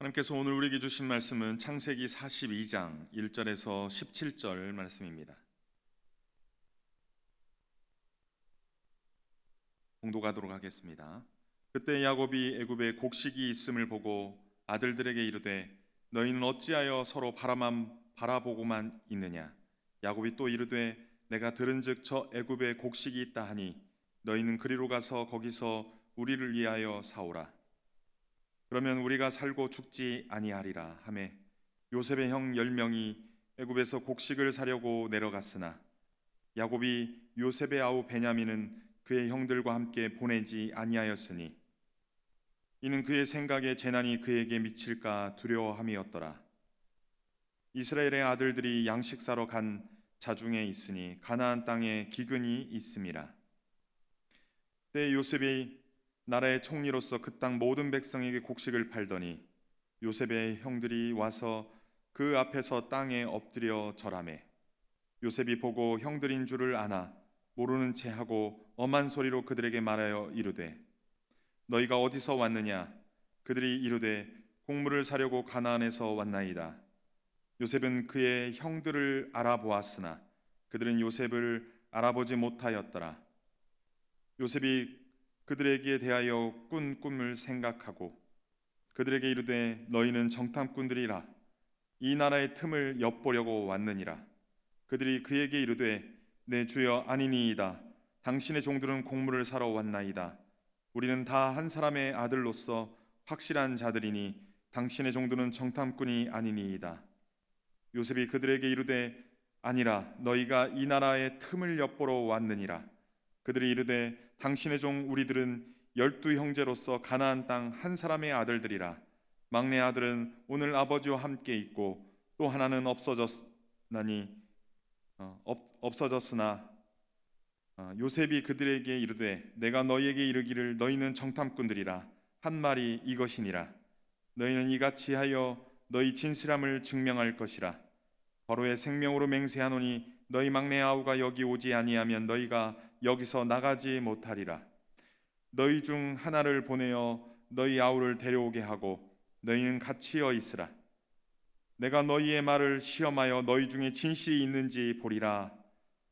하나님께서 오늘 우리에게 주신 말씀은 창세기 42장 1절에서 17절 말씀입니다. 봉독하도록 하겠습니다. 그때 야곱이 애굽에 곡식이 있음을 보고 아들들에게 이르되 너희는 어찌하여 서로 바라만 바라보고만 있느냐. 야곱이 또 이르되 내가 들은즉 저 애굽에 곡식이 있다 하니 너희는 그리로 가서 거기서 우리를 위하여 사오라. 그러면 우리가 살고 죽지 아니하리라 하매 요셉의 형 10명이 애굽에서 곡식을 사려고 내려갔으나 야곱이 요셉의 아우 베냐민은 그의 형들과 함께 보내지 아니하였으니 이는 그의 생각에 재난이 그에게 미칠까 두려워함이었더라. 이스라엘의 아들들이 양식 사러 간 자중에 있으니 가나안 땅에 기근이 있음이라. 때 요셉이 나라의 총리로서 그 땅 모든 백성에게 곡식을 팔더니 요셉의 형들이 와서 그 앞에서 땅에 엎드려 절하매 요셉이 보고 형들인 줄을 아나 모르는 채 하고 엄한 소리로 그들에게 말하여 이르되 너희가 어디서 왔느냐. 그들이 이르되 곡물을 사려고 가나안에서 왔나이다. 요셉은 그의 형들을 알아보았으나 그들은 요셉을 알아보지 못하였더라. 요셉이 그들에게 대하여 꾼 꿈을 생각하고 그들에게 이르되 너희는 정탐꾼들이라. 이 나라의 틈을 엿보려고 왔느니라. 그들이 그에게 이르되 내 주여 아니니이다. 당신의 종들은 곡물을 사러 왔나이다. 우리는 다 한 사람의 아들로서 확실한 자들이니 당신의 종들은 정탐꾼이 아니니이다. 요셉이 그들에게 이르되 아니라 너희가 이 나라의 틈을 엿보러 왔느니라. 그들이 이르되 당신의 종 우리들은 12 형제로서 가나안 땅 한 사람의 아들들이라. 막내 아들은 오늘 아버지와 함께 있고 또 하나는 없어졌으나 요셉이 그들에게 이르되 내가 너희에게 이르기를 너희는 정탐꾼들이라 한 말이 이것이니라. 너희는 이같이 하여 너희 진실함을 증명할 것이라. 바로의 생명으로 맹세하노니 너희 막내 아우가 여기 오지 아니하면 너희가 여기서 나가지 못하리라. 너희 중 하나를 보내어 너희 아우를 데려오게 하고 너희는 같이여 있으라. 내가 너희의 말을 시험하여 너희 중에 진실이 있는지 보리라.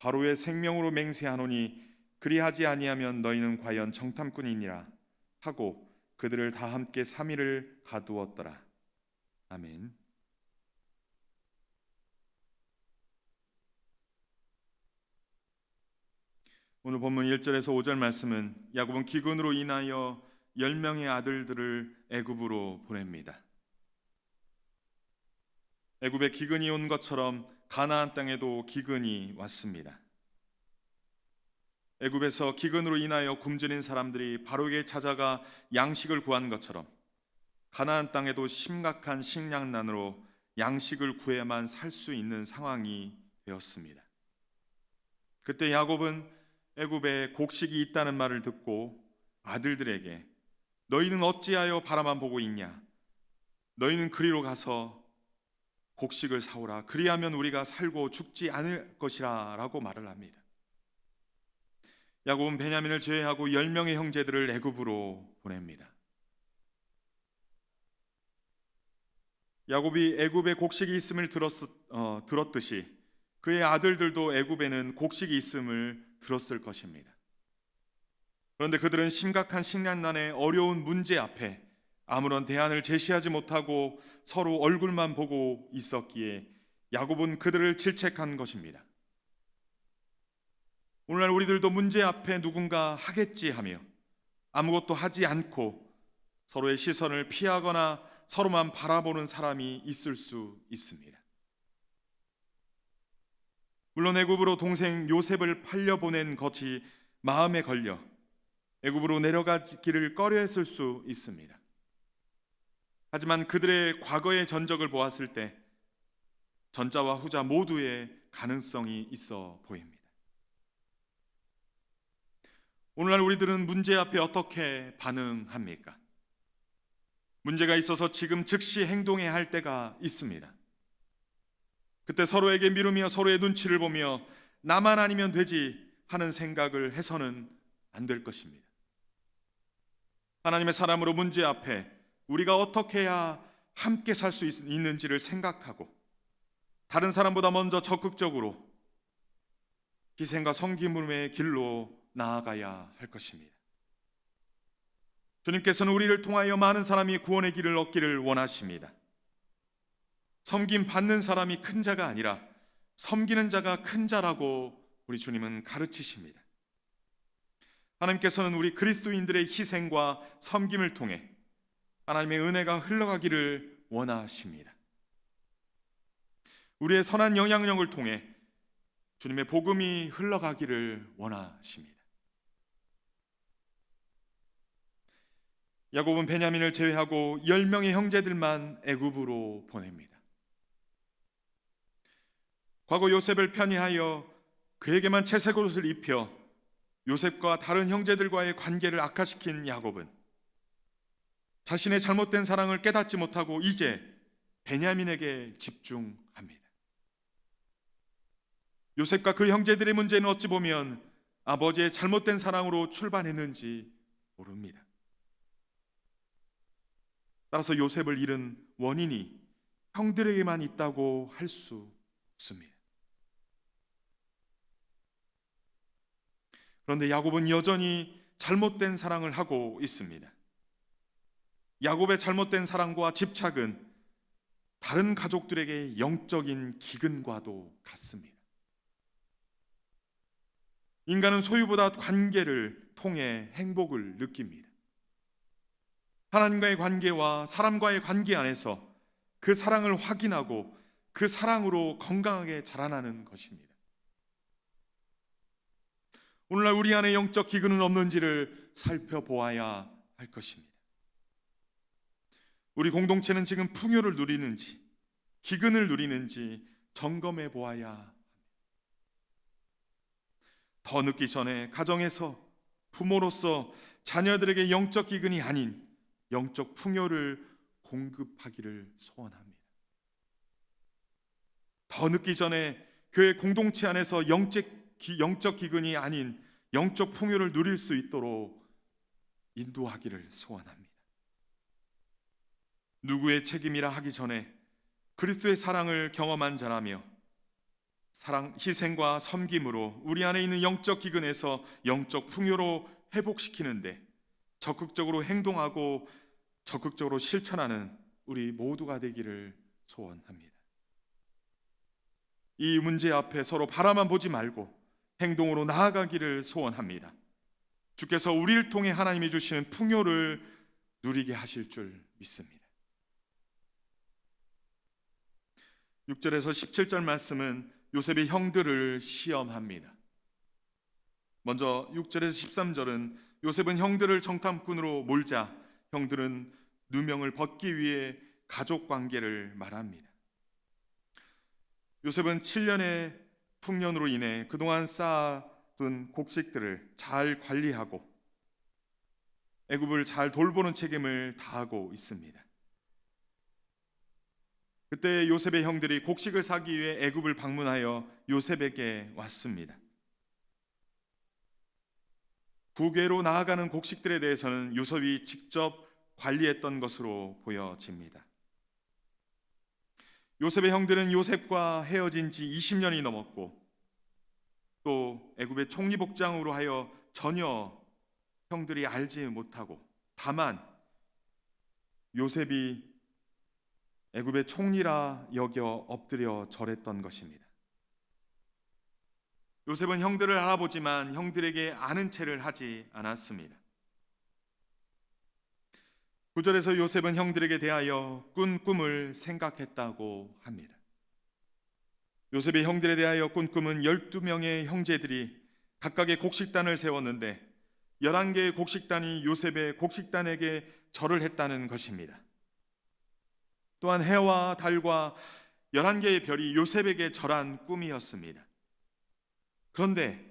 바로의 생명으로 맹세하노니 그리하지 아니하면 너희는 과연 정탐꾼이니라 하고 그들을 다 함께 3일을 가두었더라. 아멘. 오늘 본문 1절에서 5절 말씀은 야곱은 기근으로 인하여 10명의 아들들을 애굽으로 보냅니다. 애굽에 기근이 온 것처럼 가나안 땅에도 기근이 왔습니다. 애굽에서 기근으로 인하여 굶주린 사람들이 바로에게 찾아가 양식을 구한 것처럼 가나안 땅에도 심각한 식량난으로 양식을 구해야만 살 수 있는 상황이 되었습니다. 그때 야곱은 애굽에 곡식이 있다는 말을 듣고 아들들에게 너희는 어찌하여 바라만 보고 있냐. 너희는 그리로 가서 곡식을 사오라. 그리하면 우리가 살고 죽지 않을 것이라 라고 말을 합니다. 야곱은 베냐민을 제외하고 10명의 형제들을 애굽으로 보냅니다. 야곱이 애굽에 곡식이 있음을 들었듯이 그의 아들들도 애굽에는 곡식이 있음을 들었을 것입니다. 그런데 그들은 심각한 식량난의 어려운 문제 앞에 아무런 대안을 제시하지 못하고 서로 얼굴만 보고 있었기에 야곱은 그들을 질책한 것입니다. 오늘날 우리들도 문제 앞에 누군가 하겠지 하며 아무것도 하지 않고 서로의 시선을 피하거나 서로만 바라보는 사람이 있을 수 있습니다. 물론 애굽으로 동생 요셉을 팔려보낸 것이 마음에 걸려 애굽으로 내려가기를 꺼려했을 수 있습니다. 하지만 그들의 과거의 전적을 보았을 때 전자와 후자 모두의 가능성이 있어 보입니다. 오늘날 우리들은 문제 앞에 어떻게 반응합니까? 문제가 있어서 지금 즉시 행동해야 할 때가 있습니다. 그때 서로에게 미루며 서로의 눈치를 보며 나만 아니면 되지 하는 생각을 해서는 안 될 것입니다. 하나님의 사람으로 문제 앞에 우리가 어떻게 해야 함께 살 수 있는지를 생각하고 다른 사람보다 먼저 적극적으로 희생과 섬김의 길로 나아가야 할 것입니다. 주님께서는 우리를 통하여 많은 사람이 구원의 길을 얻기를 원하십니다. 섬김 받는 사람이 큰 자가 아니라 섬기는 자가 큰 자라고 우리 주님은 가르치십니다. 하나님께서는 우리 그리스도인들의 희생과 섬김을 통해 하나님의 은혜가 흘러가기를 원하십니다. 우리의 선한 영향력을 통해 주님의 복음이 흘러가기를 원하십니다. 야곱은 베냐민을 제외하고 10명의 형제들만 애굽으로 보냅니다. 과거 요셉을 편애하여 그에게만 채색 옷을 입혀 요셉과 다른 형제들과의 관계를 악화시킨 야곱은 자신의 잘못된 사랑을 깨닫지 못하고 이제 베냐민에게 집중합니다. 요셉과 그 형제들의 문제는 어찌 보면 아버지의 잘못된 사랑으로 출발했는지 모릅니다. 따라서 요셉을 잃은 원인이 형들에게만 있다고 할 수 없습니다. 그런데 야곱은 여전히 잘못된 사랑을 하고 있습니다. 야곱의 잘못된 사랑과 집착은 다른 가족들에게 영적인 기근과도 같습니다. 인간은 소유보다 관계를 통해 행복을 느낍니다. 하나님과의 관계와 사람과의 관계 안에서 그 사랑을 확인하고 그 사랑으로 건강하게 자라나는 것입니다. 오늘날 우리 안에 영적 기근은 없는지를 살펴보아야 할 것입니다. 우리 공동체는 지금 풍요를 누리는지 기근을 누리는지 점검해 보아야 합니다. 더 늦기 전에 가정에서 부모로서 자녀들에게 영적 기근이 아닌 영적 풍요를 공급하기를 소원합니다. 더 늦기 전에 교회 공동체 안에서 영적 기근이 아닌 영적 풍요를 누릴 수 있도록 인도하기를 소원합니다. 누구의 책임이라 하기 전에 그리스도의 사랑을 경험한 자라며 사랑, 희생과 섬김으로 우리 안에 있는 영적 기근에서 영적 풍요로 회복시키는데 적극적으로 행동하고 적극적으로 실천하는 우리 모두가 되기를 소원합니다. 이 문제 앞에 서로 바라만 보지 말고 행동으로 나아가기를 소원합니다. 주께서 우리를 통해 하나님이 주시는 풍요를 누리게 하실 줄 믿습니다. 6절에서 17절 말씀은 요셉의 형들을 시험합니다. 먼저 6절에서 13절은 요셉은 형들을 정탐꾼으로 몰자 형들은 누명을 벗기 위해 가족 관계를 말합니다. 요셉은 7년의 풍년으로 인해 그동안 쌓아둔 곡식들을 잘 관리하고 애굽을 잘 돌보는 책임을 다하고 있습니다. 그때 요셉의 형들이 곡식을 사기 위해 애굽을 방문하여 요셉에게 왔습니다. 국외로 나아가는 곡식들에 대해서는 요셉이 직접 관리했던 것으로 보여집니다. 요셉의 형들은 요셉과 헤어진 지 20년이 넘었고 또 애굽의 총리복장으로 하여 전혀 형들이 알지 못하고 다만 요셉이 애굽의 총리라 여겨 엎드려 절했던 것입니다. 요셉은 형들을 알아보지만 형들에게 아는 체를 하지 않았습니다. 9절에서 요셉은 형들에게 대하여 꾼 꿈을 생각했다고 합니다. 요셉의 형들에 대하여 꾼 꿈은 12명의 형제들이 각각의 곡식단을 세웠는데 11개의 곡식단이 요셉의 곡식단에게 절을 했다는 것입니다. 또한 해와 달과 11개의 별이 요셉에게 절한 꿈이었습니다. 그런데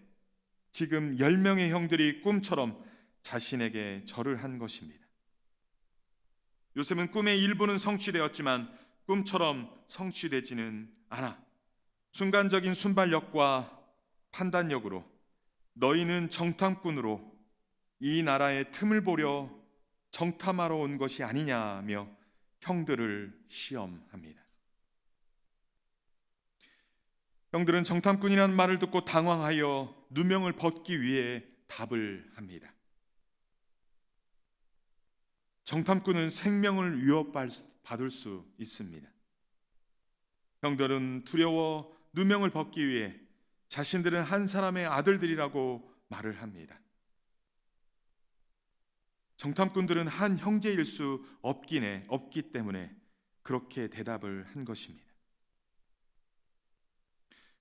지금 10명의 형들이 꿈처럼 자신에게 절을 한 것입니다. 요셉은 꿈의 일부는 성취되었지만 꿈처럼 성취되지는 않아 순간적인 순발력과 판단력으로 너희는 정탐꾼으로 이 나라의 틈을 보려 정탐하러 온 것이 아니냐며 형들을 시험합니다. 형들은 정탐꾼이라는 말을 듣고 당황하여 누명을 벗기 위해 답을 합니다. 정탐꾼은 생명을 위협받을 수 있습니다. 형들은 두려워 누명을 벗기 위해 자신들은 한 사람의 아들들이라고 말을 합니다. 정탐꾼들은 한 형제일 수 없기 때문에 그렇게 대답을 한 것입니다.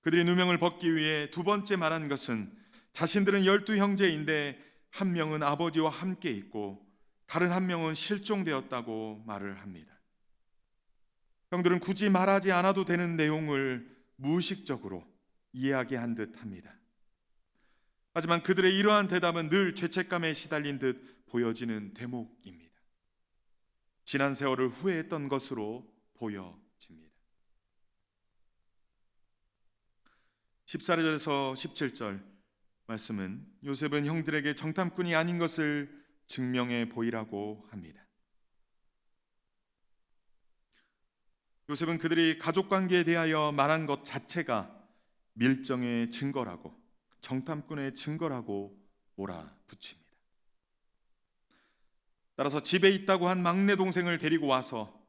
그들이 누명을 벗기 위해 두 번째 말한 것은 자신들은 12형제인데 한 명은 아버지와 함께 있고 다른 한 명은 실종되었다고 말을 합니다. 형들은 굳이 말하지 않아도 되는 내용을 무의식적으로 이야기한 듯 합니다. 하지만 그들의 이러한 대답은 늘 죄책감에 시달린 듯 보여지는 대목입니다. 지난 세월을 후회했던 것으로 보여집니다. 14절에서 17절 말씀은 요셉은 형들에게 정탐꾼이 아닌 것을 증명해 보이라고 합니다. 요셉은 그들이 가족관계에 대하여 말한 것 자체가 밀정의 증거라고, 정탐꾼의 증거라고 몰아붙입니다. 따라서 집에 있다고 한 막내 동생을 데리고 와서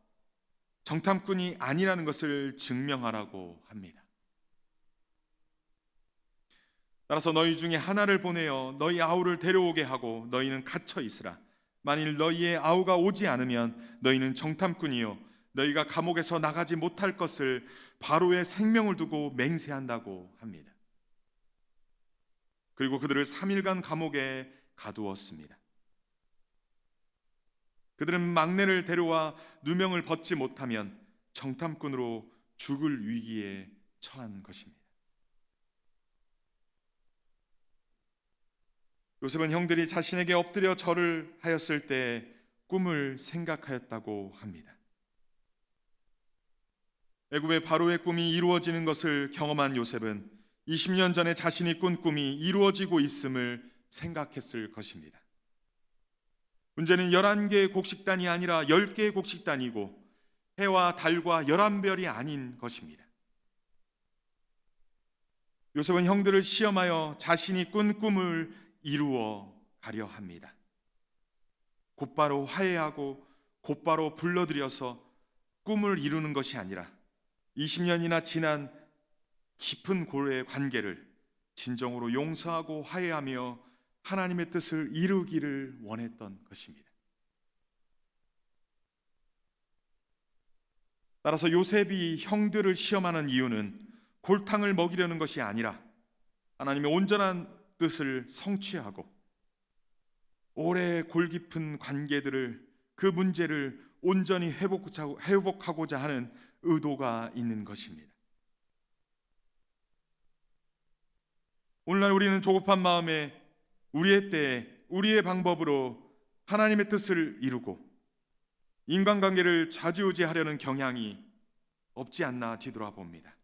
정탐꾼이 아니라는 것을 증명하라고 합니다. 따라서 너희 중에 하나를 보내어 너희 아우를 데려오게 하고 너희는 갇혀 있으라. 만일 너희의 아우가 오지 않으면 너희는 정탐꾼이요 너희가 감옥에서 나가지 못할 것을 바로의 생명을 두고 맹세한다고 합니다. 그리고 그들을 3일간 감옥에 가두었습니다. 그들은 막내를 데려와 누명을 벗지 못하면 정탐꾼으로 죽을 위기에 처한 것입니다. 요셉은 형들이 자신에게 엎드려 절을 하였을 때 꿈을 생각하였다고 합니다. 애굽의 바로의 꿈이 이루어지는 것을 경험한 요셉은 20년 전에 자신이 꾼 꿈이 이루어지고 있음을 생각했을 것입니다. 문제는 11개의 곡식단이 아니라 10개의 곡식단이고 해와 달과 11별이 아닌 것입니다. 요셉은 형들을 시험하여 자신이 꾼 꿈을 이루어 가려 합니다. 곧바로 화해하고 곧바로 불러들여서 꿈을 이루는 것이 아니라 20년이나 지난 깊은 고려의 관계를 진정으로 용서하고 화해하며 하나님의 뜻을 이루기를 원했던 것입니다. 따라서 요셉이 형들을 시험하는 이유는 골탕을 먹이려는 것이 아니라 하나님의 온전한 뜻을 성취하고 오래 골깊은 관계들을 그 문제를 온전히 회복하고자 하는 의도가 있는 것입니다. 오늘날 우리는 조급한 마음에 우리의 때에 우리의 방법으로 하나님의 뜻을 이루고 인간관계를 좌지우지하려는 경향이 없지 않나 뒤돌아봅니다.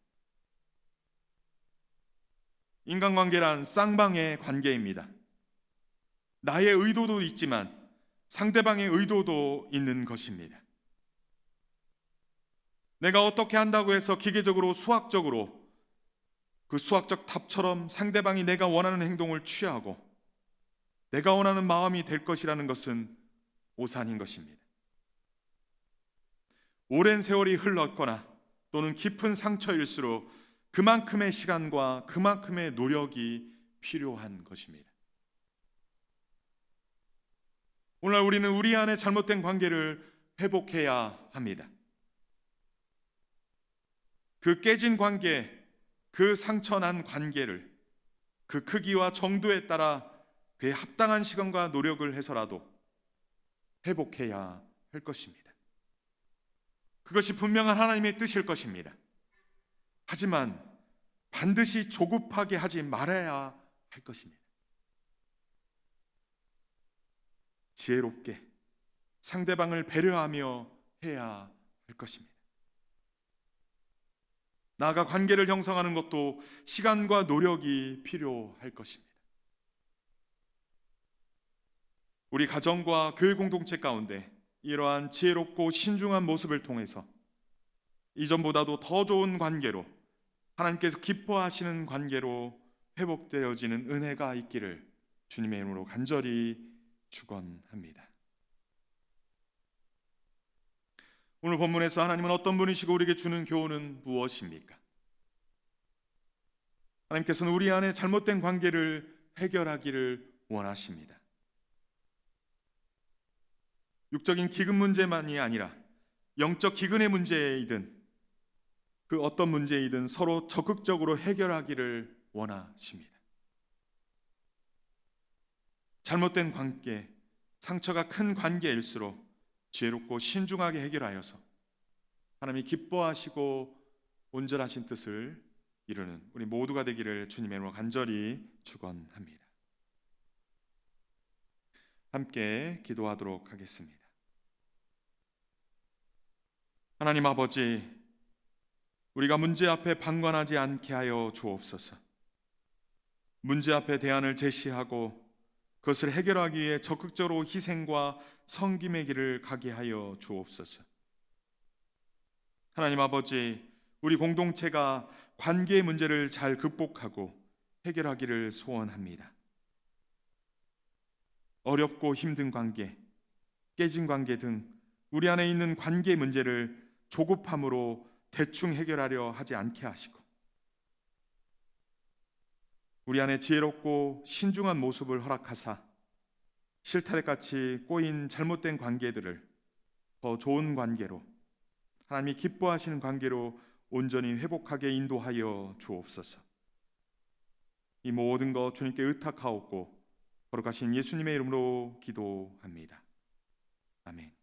인간관계란 쌍방의 관계입니다. 나의 의도도 있지만 상대방의 의도도 있는 것입니다. 내가 어떻게 한다고 해서 기계적으로 수학적으로 그 수학적 답처럼 상대방이 내가 원하는 행동을 취하고 내가 원하는 마음이 될 것이라는 것은 오산인 것입니다. 오랜 세월이 흘렀거나 또는 깊은 상처일수록 그만큼의 시간과 그만큼의 노력이 필요한 것입니다. 오늘 우리는 우리 안에 잘못된 관계를 회복해야 합니다. 그 깨진 관계, 그 상처난 관계를 그 크기와 정도에 따라 그에 합당한 시간과 노력을 해서라도 회복해야 할 것입니다. 그것이 분명한 하나님의 뜻일 것입니다. 하지만 반드시 조급하게 하지 말아야 할 것입니다. 지혜롭게 상대방을 배려하며 해야 할 것입니다. 나아가 관계를 형성하는 것도 시간과 노력이 필요할 것입니다. 우리 가정과 교회 공동체 가운데 이러한 지혜롭고 신중한 모습을 통해서 이전보다도 더 좋은 관계로, 하나님께서 기뻐하시는 관계로 회복되어지는 은혜가 있기를 주님의 이름으로 간절히 축원합니다. 오늘 본문에서 하나님은 어떤 분이시고 우리에게 주는 교훈은 무엇입니까? 하나님께서는 우리 안에 잘못된 관계를 해결하기를 원하십니다. 육적인 기근 문제만이 아니라 영적 기근의 문제이든 그 어떤 문제이든 서로 적극적으로 해결하기를 원하십니다. 잘못된 관계, 상처가 큰 관계일수록 지혜롭고 신중하게 해결하여서 하나님이 기뻐하시고 온전하신 뜻을 이루는 우리 모두가 되기를 주님의 이름으로 간절히 축원합니다. 함께 기도하도록 하겠습니다. 하나님 아버지, 우리가 문제 앞에 방관하지 않게 하여 주옵소서. 문제 앞에 대안을 제시하고 그것을 해결하기 위해 적극적으로 희생과 섬김의 길을 가게 하여 주옵소서. 하나님 아버지, 우리 공동체가 관계의 문제를 잘 극복하고 해결하기를 소원합니다. 어렵고 힘든 관계, 깨진 관계 등 우리 안에 있는 관계 문제를 조급함으로 대충 해결하려 하지 않게 하시고 우리 안에 지혜롭고 신중한 모습을 허락하사 실타래같이 꼬인 잘못된 관계들을 더 좋은 관계로, 하나님이 기뻐하시는 관계로 온전히 회복하게 인도하여 주옵소서. 이 모든 것 주님께 의탁하옵고 거룩하신 예수님의 이름으로 기도합니다. 아멘.